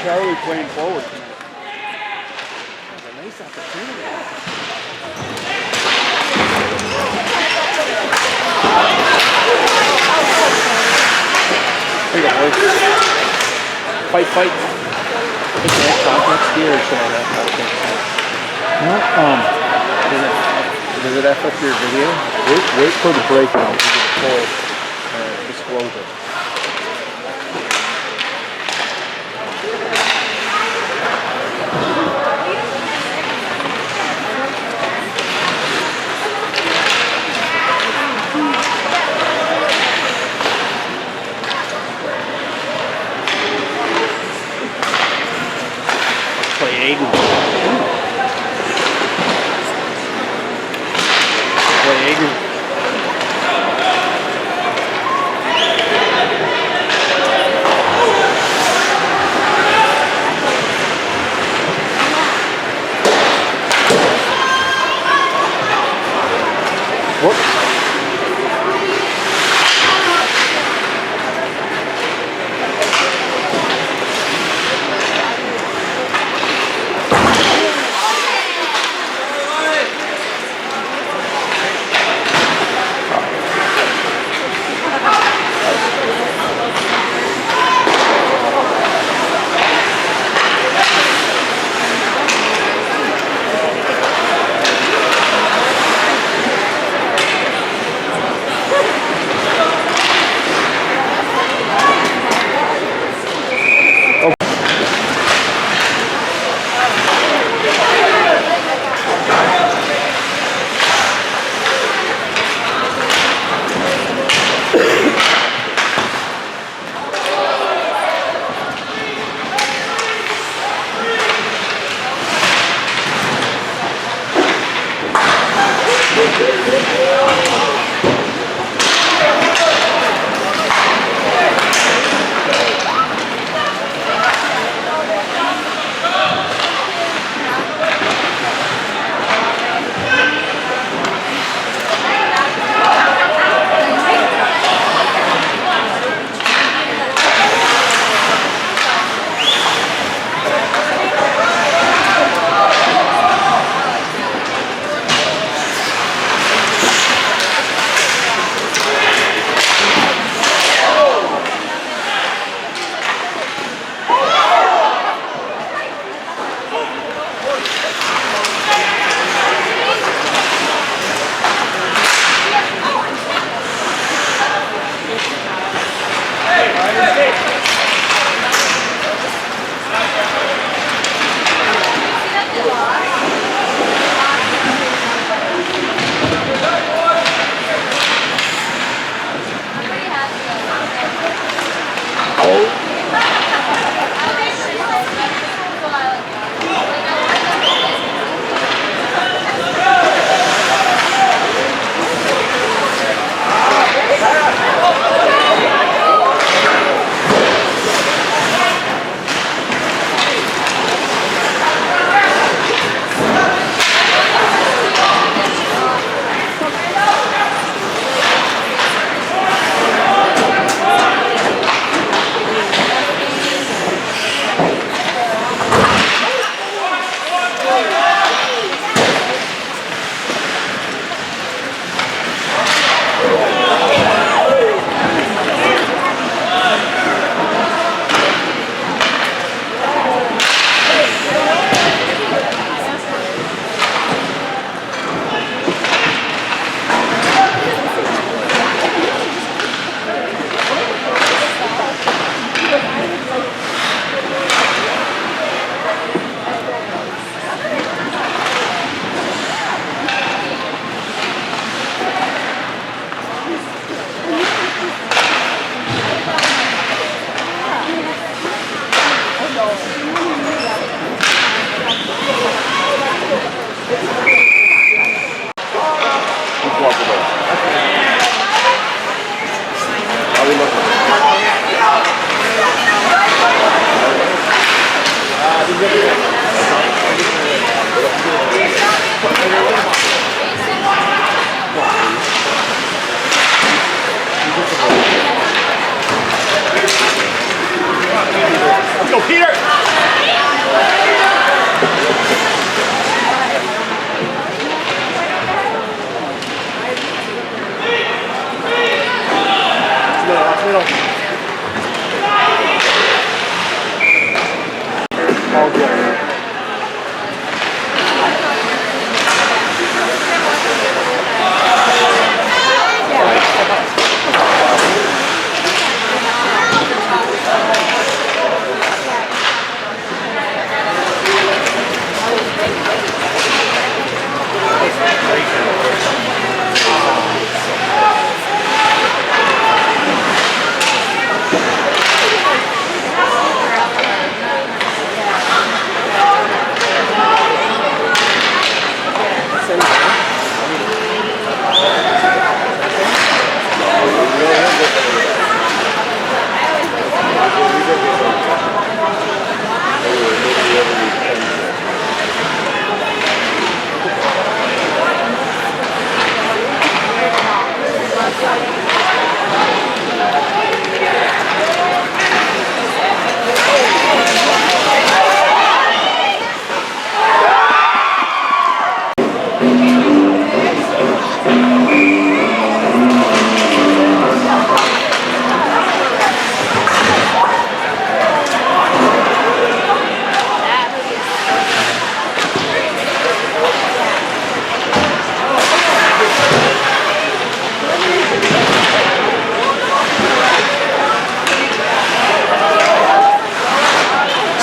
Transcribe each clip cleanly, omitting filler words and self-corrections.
Charlie playing forward tonight. That's a nice opportunity. Here you go, boys. Fight, fight. Take the next off next year or something like that. Does it F up your video? Wait for the breakdown to get a full disclosure. Play Aiden. Play Aiden. Let's go, Peter! Middle. All good.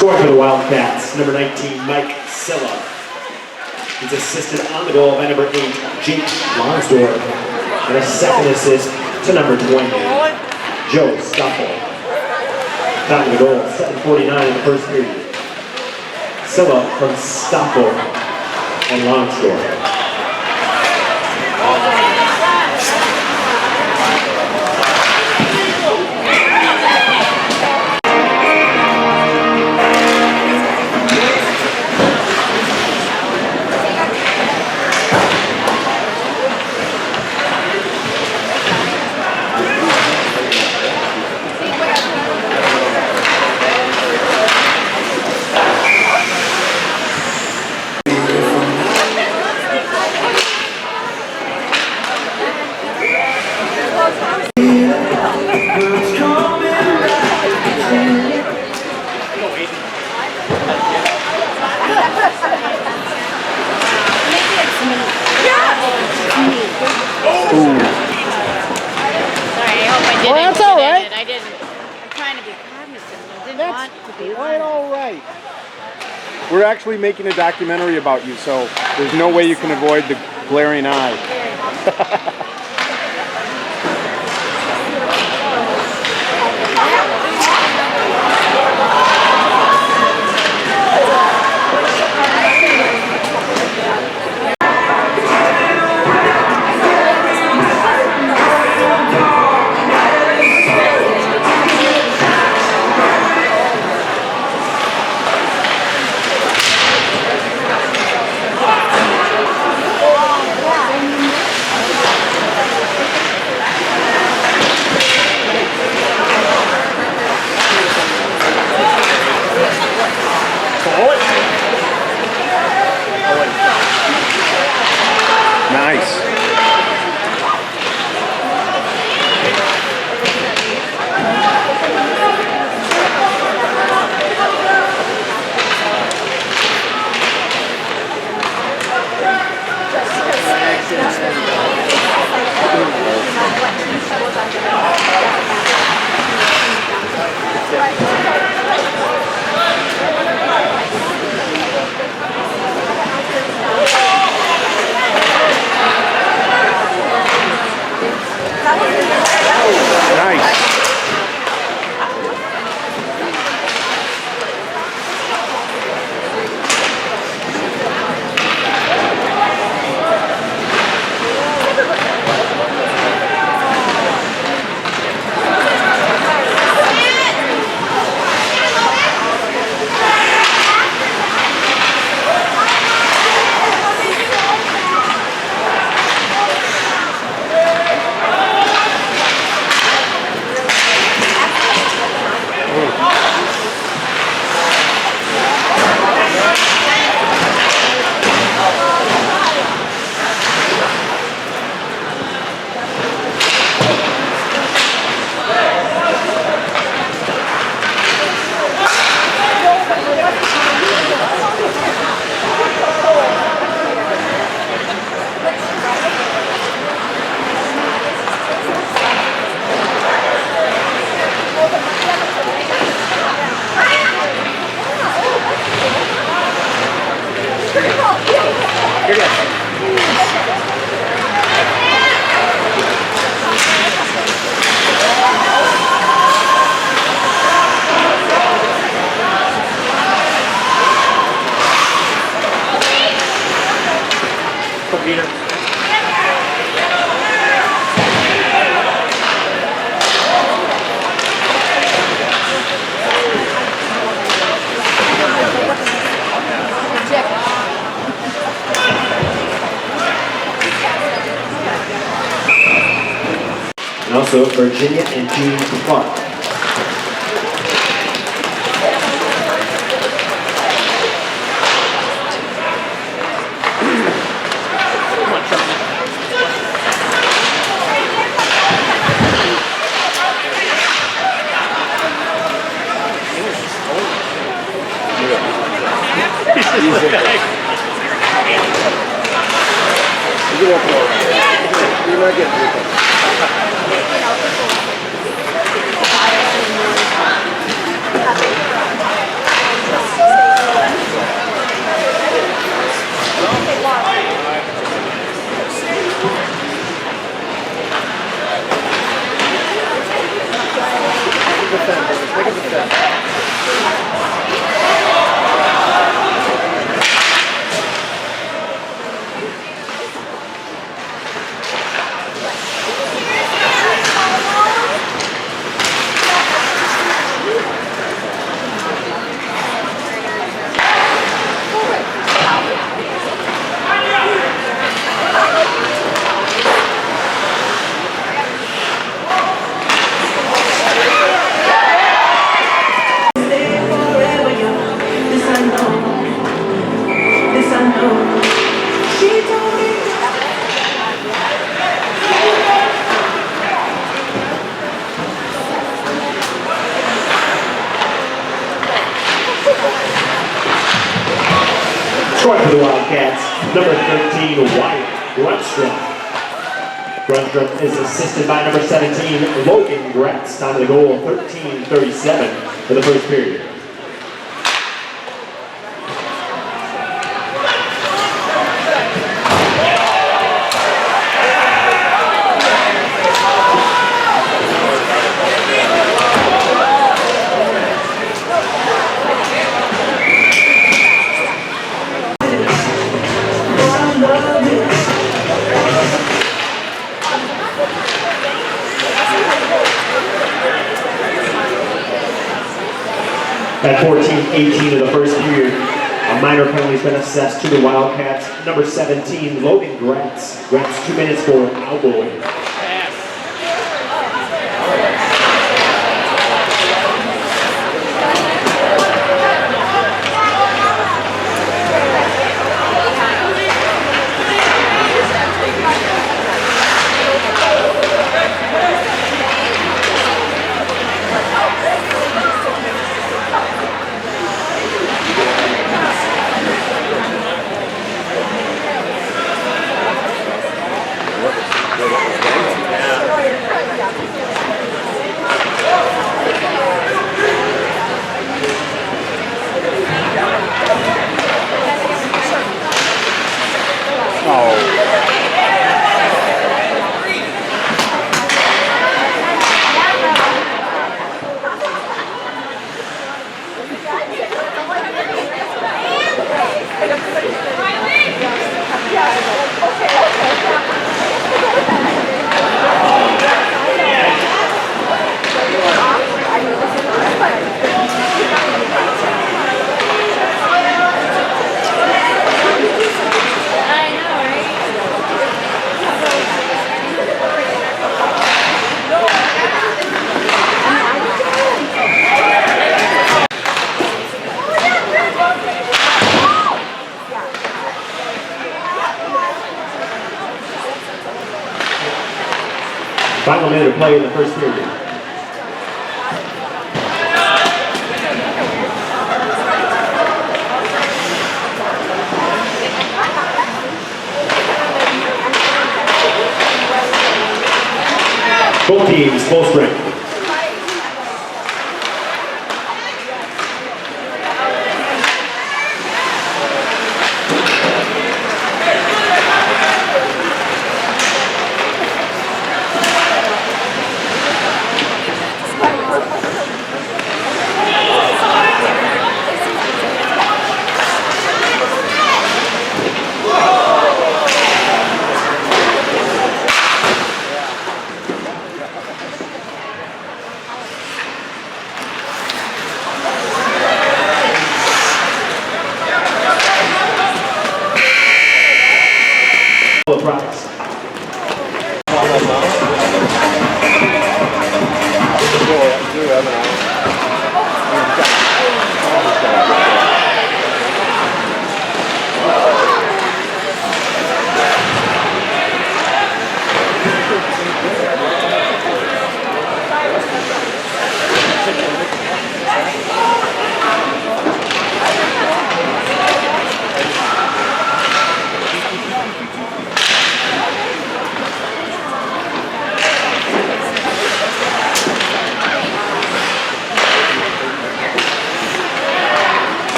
Scoring for the Wildcats, number 19, Mike Silla. He's assisted on the goal by number 8, Jake Lonsdorf. And a second assist to number 20, Joe Stoffel. Time of the goal, 7:49 in the first period. Silla from Stoffel and Lonsdorf. Quite all right. We're actually making a documentary about you, so there's no way you can avoid the glaring eye. also Virginia and Jean Clark. You're not getting through. Short for the Wildcats, number 13, Wyatt Grunstrom. Grunstrom is assisted by number 17, Logan Gretz, down to the goal, 13:37 for the first period. At 14:18 of the first period, a minor penalty has been assessed to the Wildcats. Number 17, Logan Gretz. Gretz 2 minutes for elbowing. Final minute of play in the first period. Both teams full strength.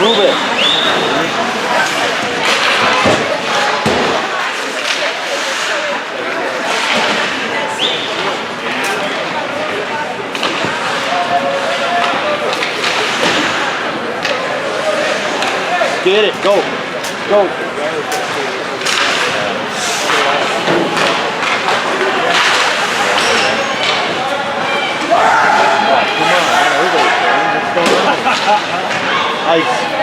Move it. Get it. Go. Go. Ice.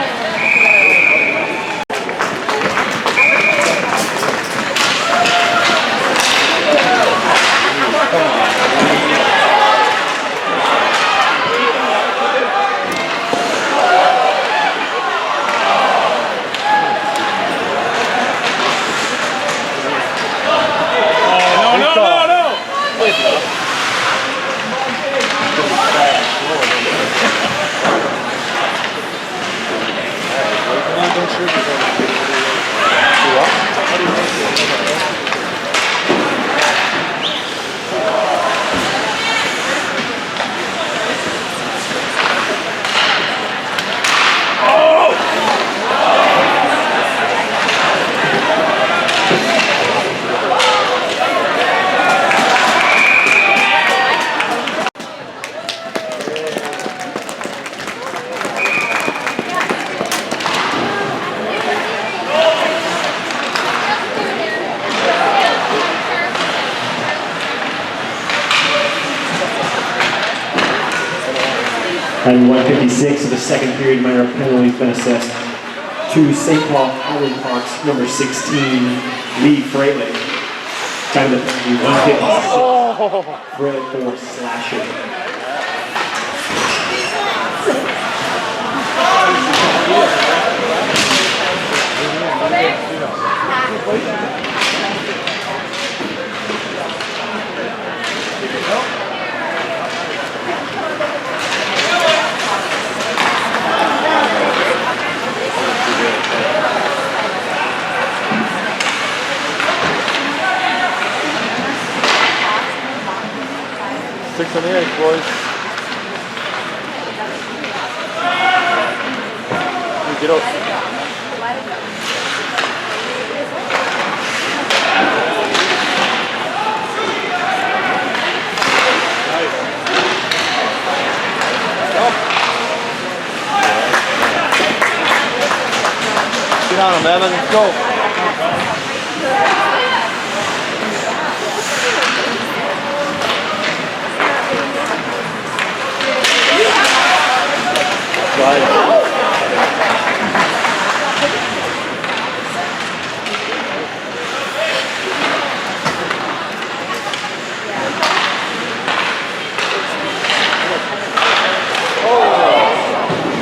And 156 of the second period, minor penalty has been assessed to St. Paul Highland Park's number 16, Lee Fraley. Time of the penalty, 156. Fraley for slashing. Six on the edge, boys. Get up. Get on him, Evan. Let's go.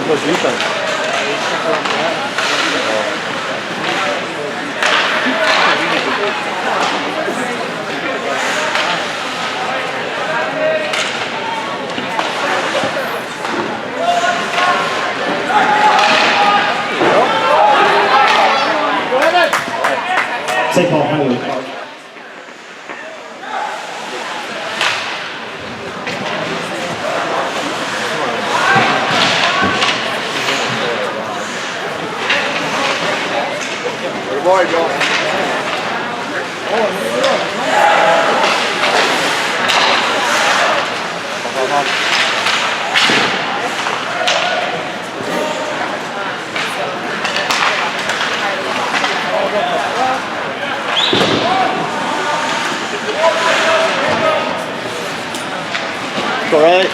Good defense. St. Paul Highland Park. Good boy, Joe. All right.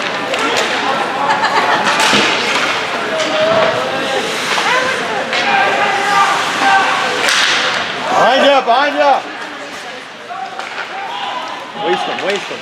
Behind you. Waste him, waste him.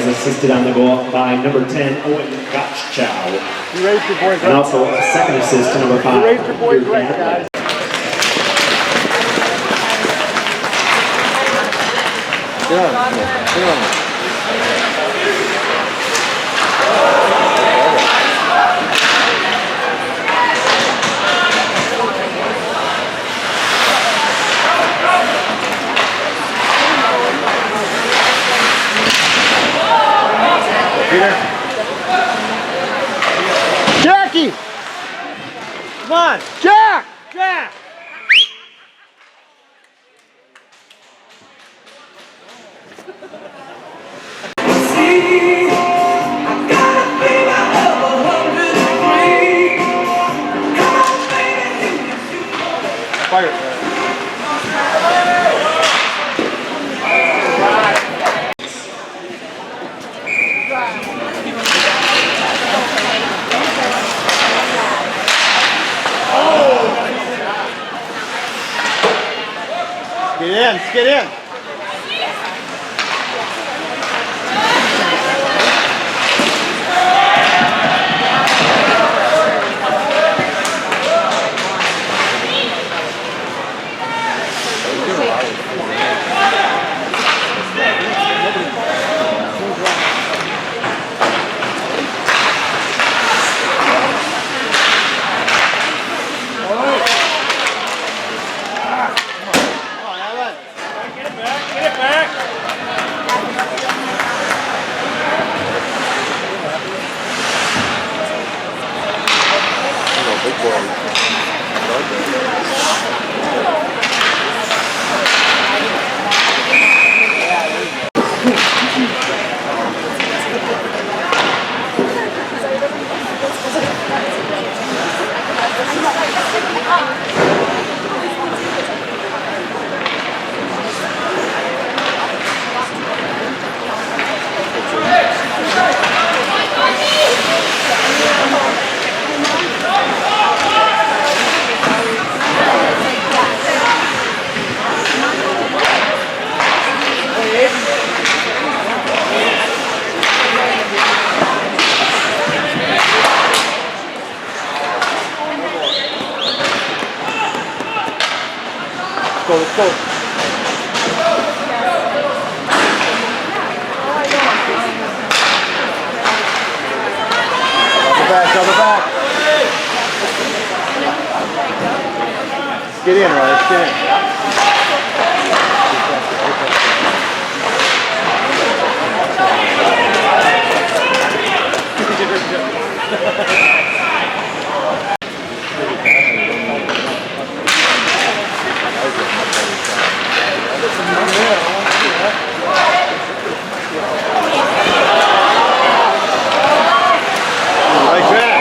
assisted on the goal by number 10, Owen Gottschalk. You raised your boys And right. also a second assist to number 5, You raised your boys Drew right, Gadley. guys. Peter. Jackie! Come on. Jack! Jack. Fire. Get in. Let's get in. Let's go. Double back. Get in, Riley. Get in. Like that.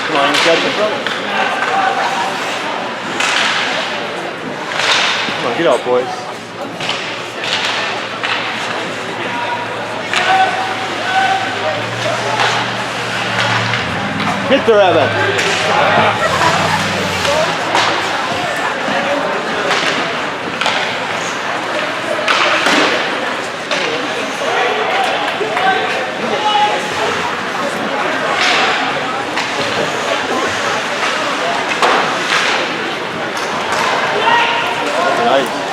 Come on, catch him. Come on, get out, boys. Get there, Evan. Nice.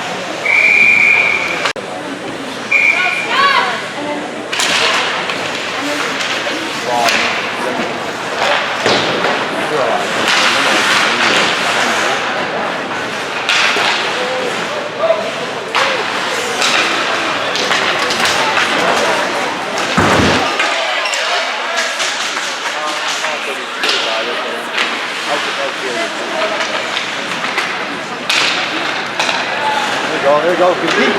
There you go, compete.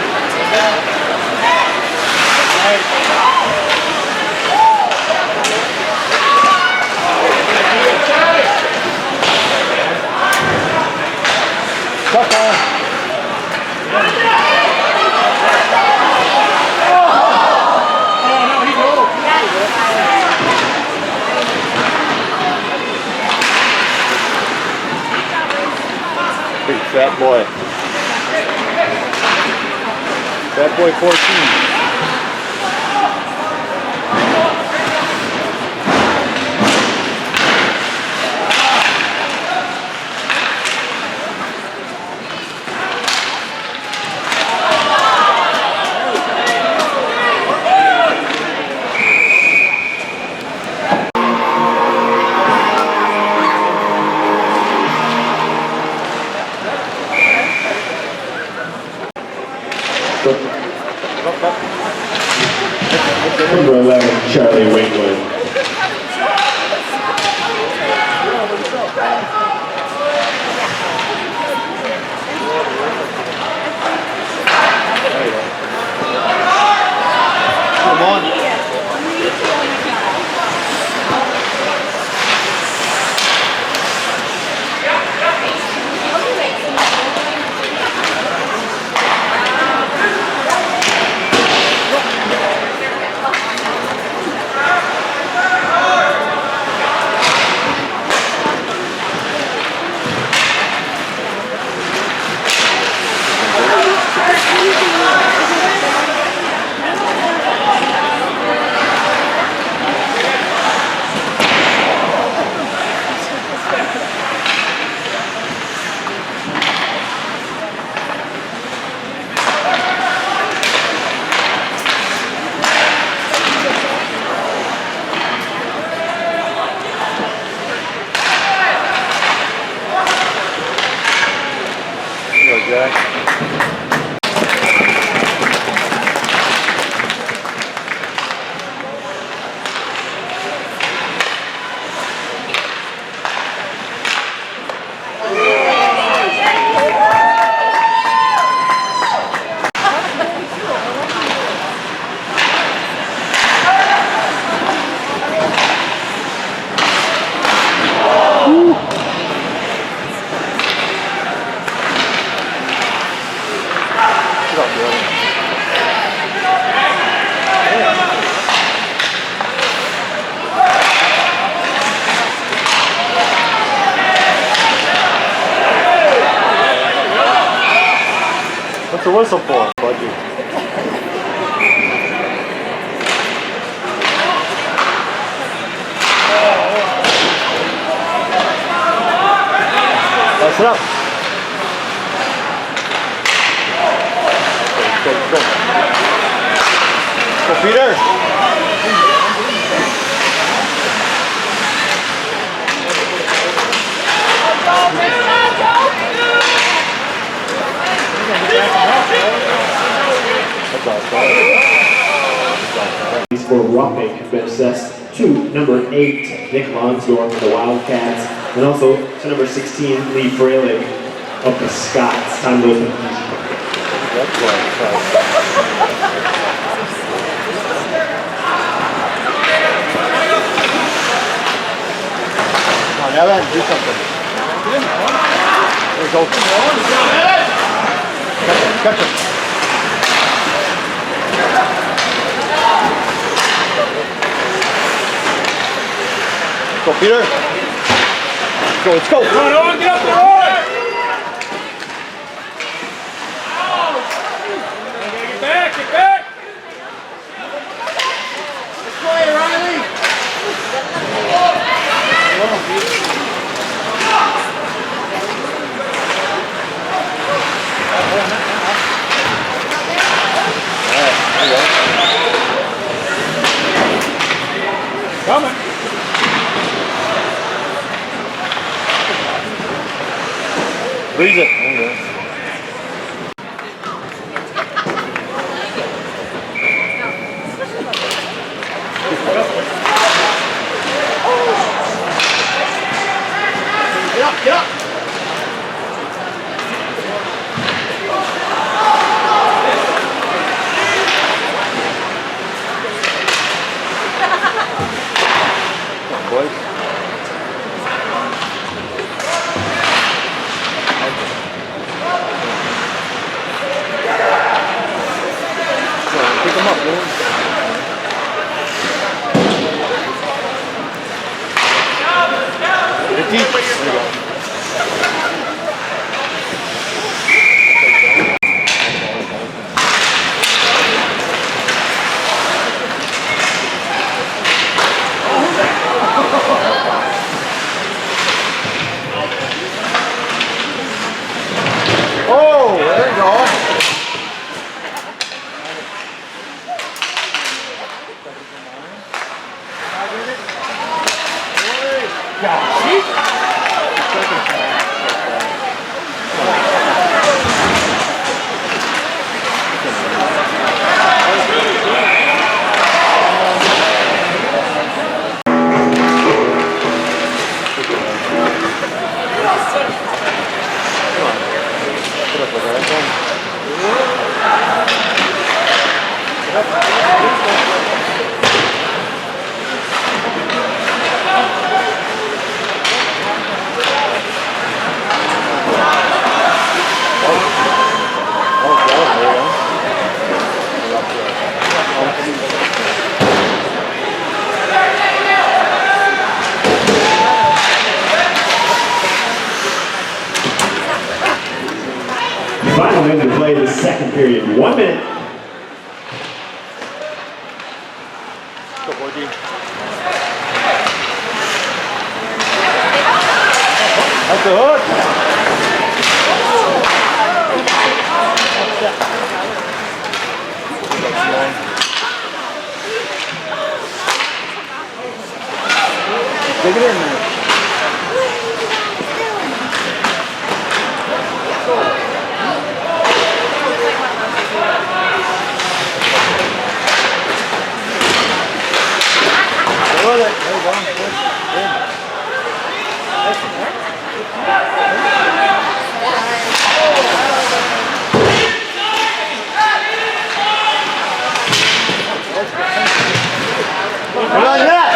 Tough on. Boy. Fat boy 14. Number 11, Charlie Wakewood. Come on. Jack. What's the whistle for, Budgie? Pass it up. Go, Peter. For Roughing have been assessed to number 8, Nick Lonsdorf of the Wildcats, and also to number 16, Lee Freilich of the Scots. Time to open. Come on, Evan, do something. There's open. Catch him. Go, Peter. Let's go. Come on, Owen, get up there, Owen. Get back, get back. Let's go, Riley. Coming. Breeze it. There you go. Get up, get up. Boys. second period. 1 minute. Go, Borgie. That's the hook. Take it in there. There you go. Good on that.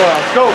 Let's go.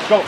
Go.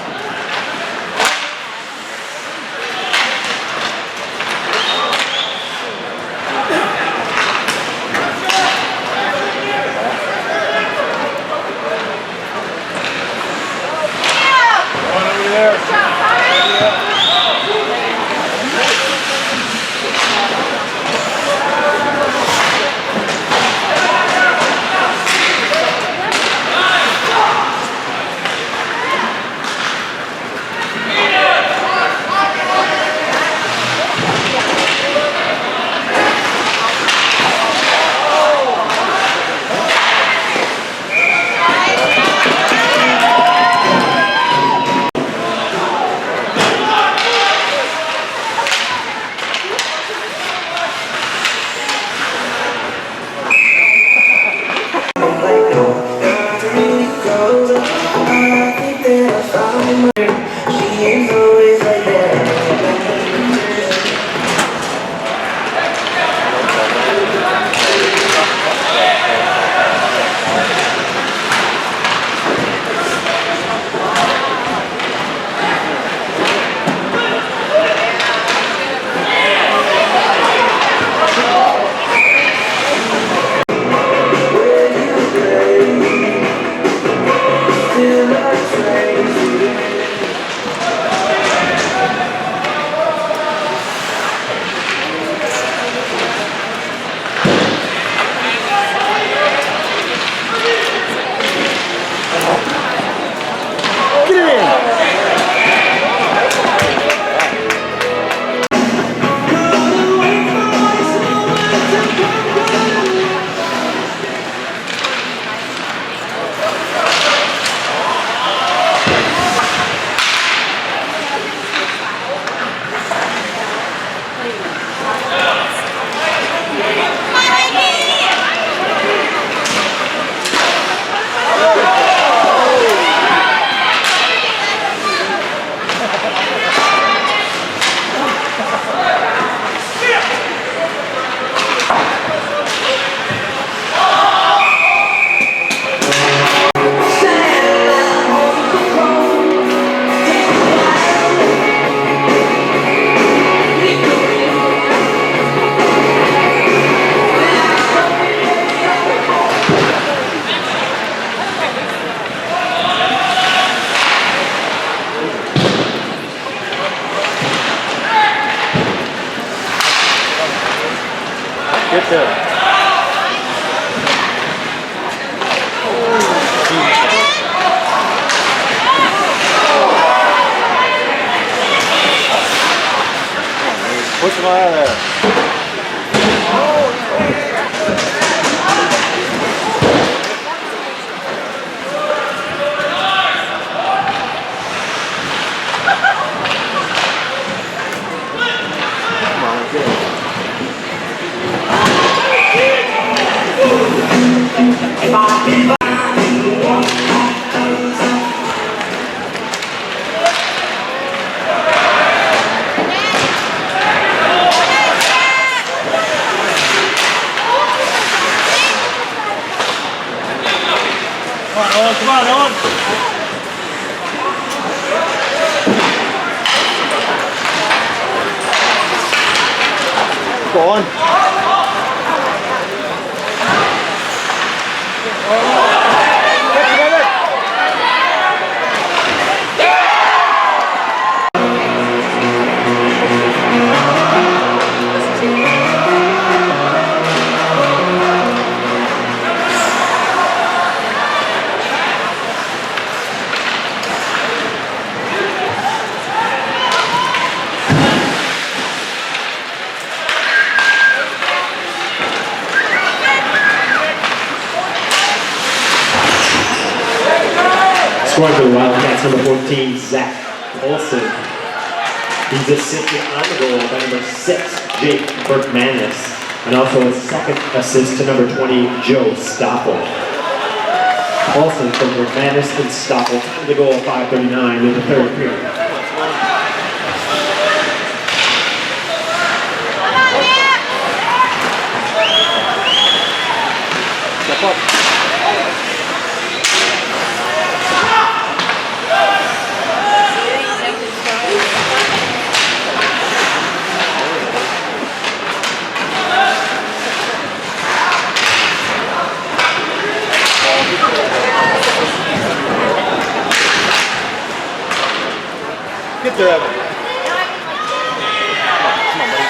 out of there. Come on, Owen. Go on. Get together. Scoring for the Wildcats, number 14, Zach Olson. He's assisted on the goal by number 6, Jake Berkmanis, and also a second assist to number 20, Joe Stoppel. Olson from Berkmanis and Stoppel, time of the goal, 5:39 in the third period. Step up. Get there, Evan. Come on, buddy.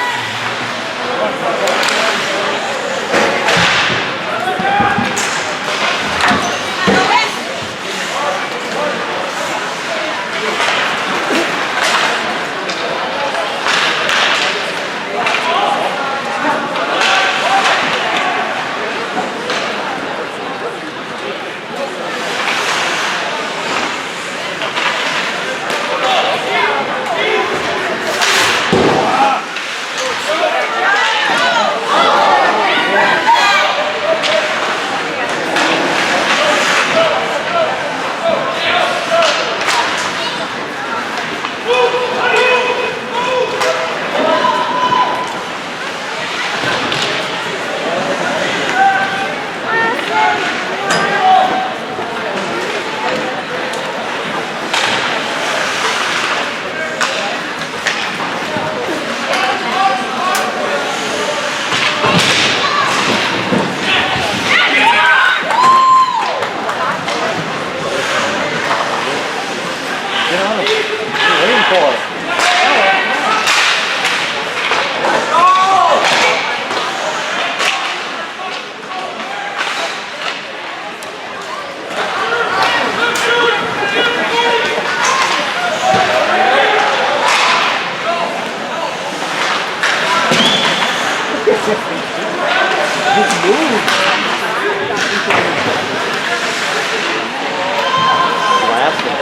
Get on him. What are you waiting for? Just move. Blast it.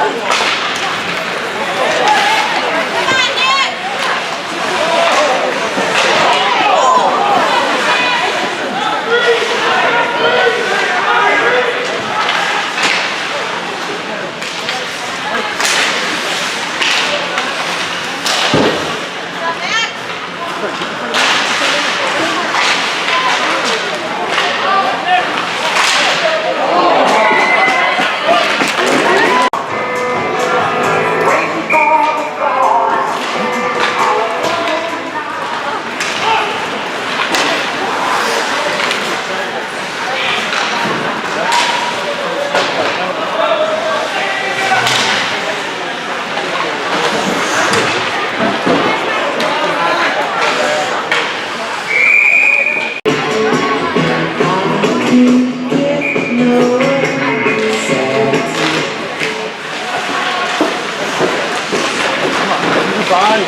Body.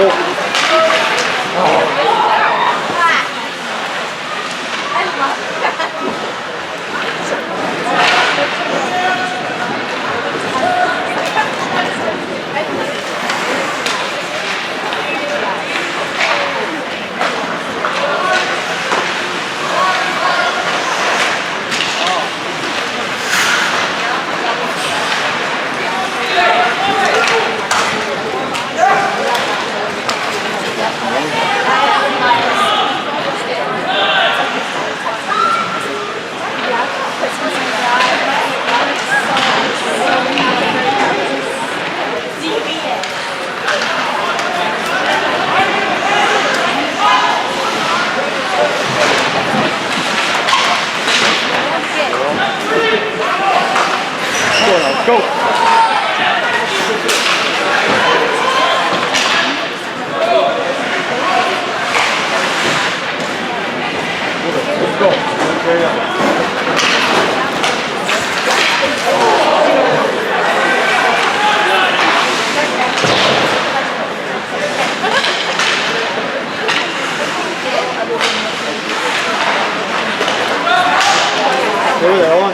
Let's go. Let's go. Carry on. Over there, hold on.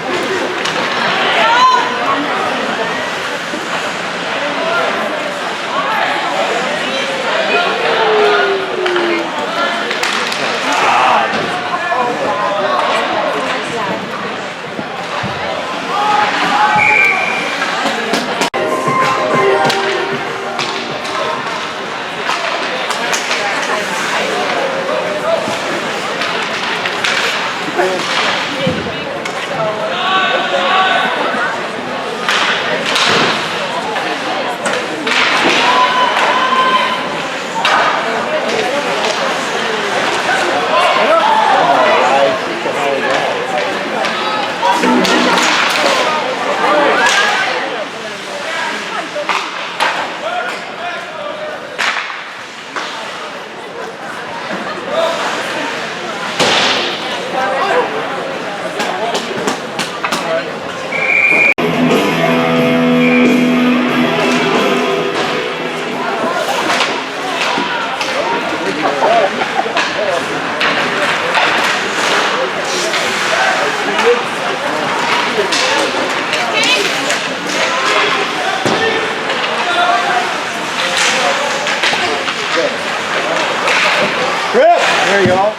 Chris, there you go.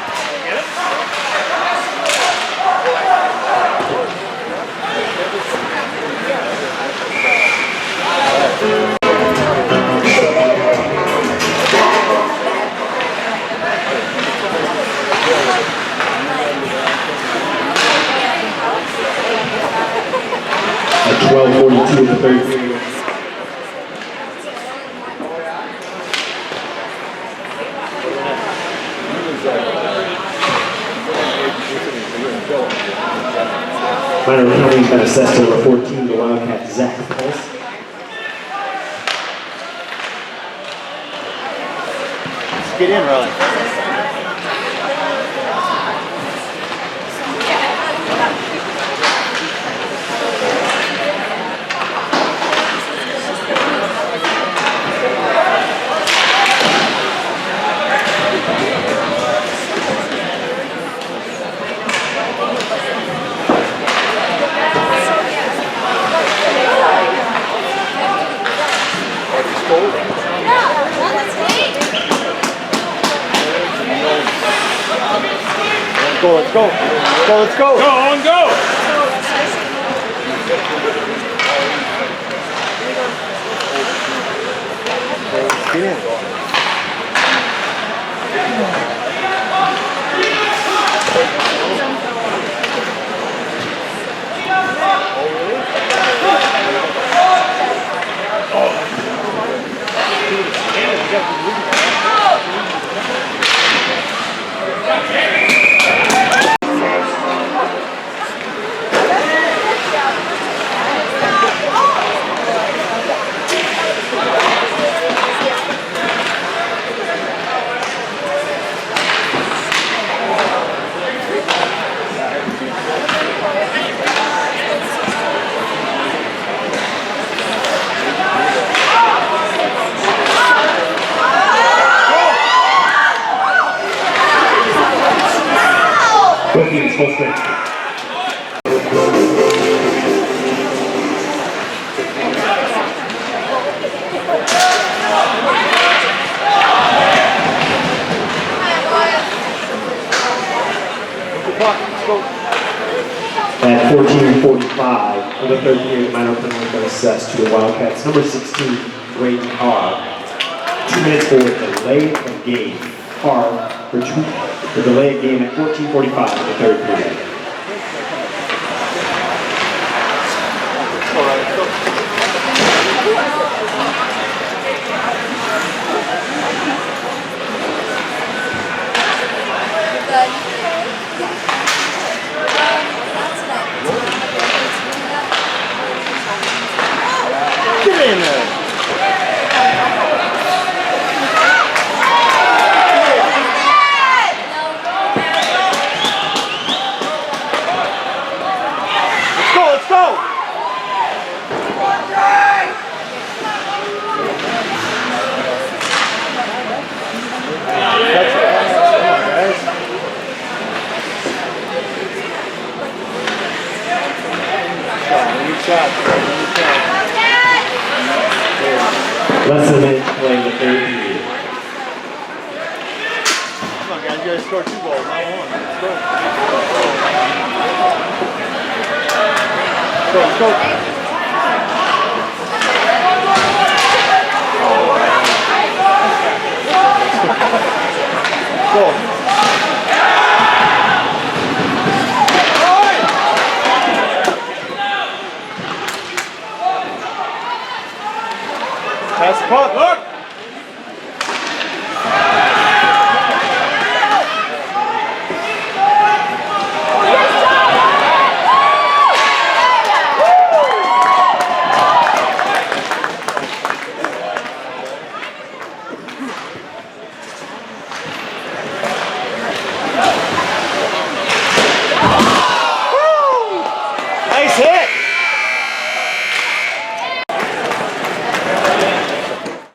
At 12:42 in the third period. Minor penalty's been assessed to number 14, the Wildcat Zach Pulse. Let's get in, Riley. Let's go, let's go. Let's go, let's go. Go on, go! Get in. full strength. At 14:45, for the third period, minor penalty been assessed to the Wildcats. Number 16, Wade Carr. 2 minutes for delay of game. Carr for the delay of game at 14:45 in the third period. Get in there. Let's go. Less than a minute to play in the third period. Come on, guys. You gotta score 2 goals, not 1. Let's go. Let's go. Go. Pass the puck. Look.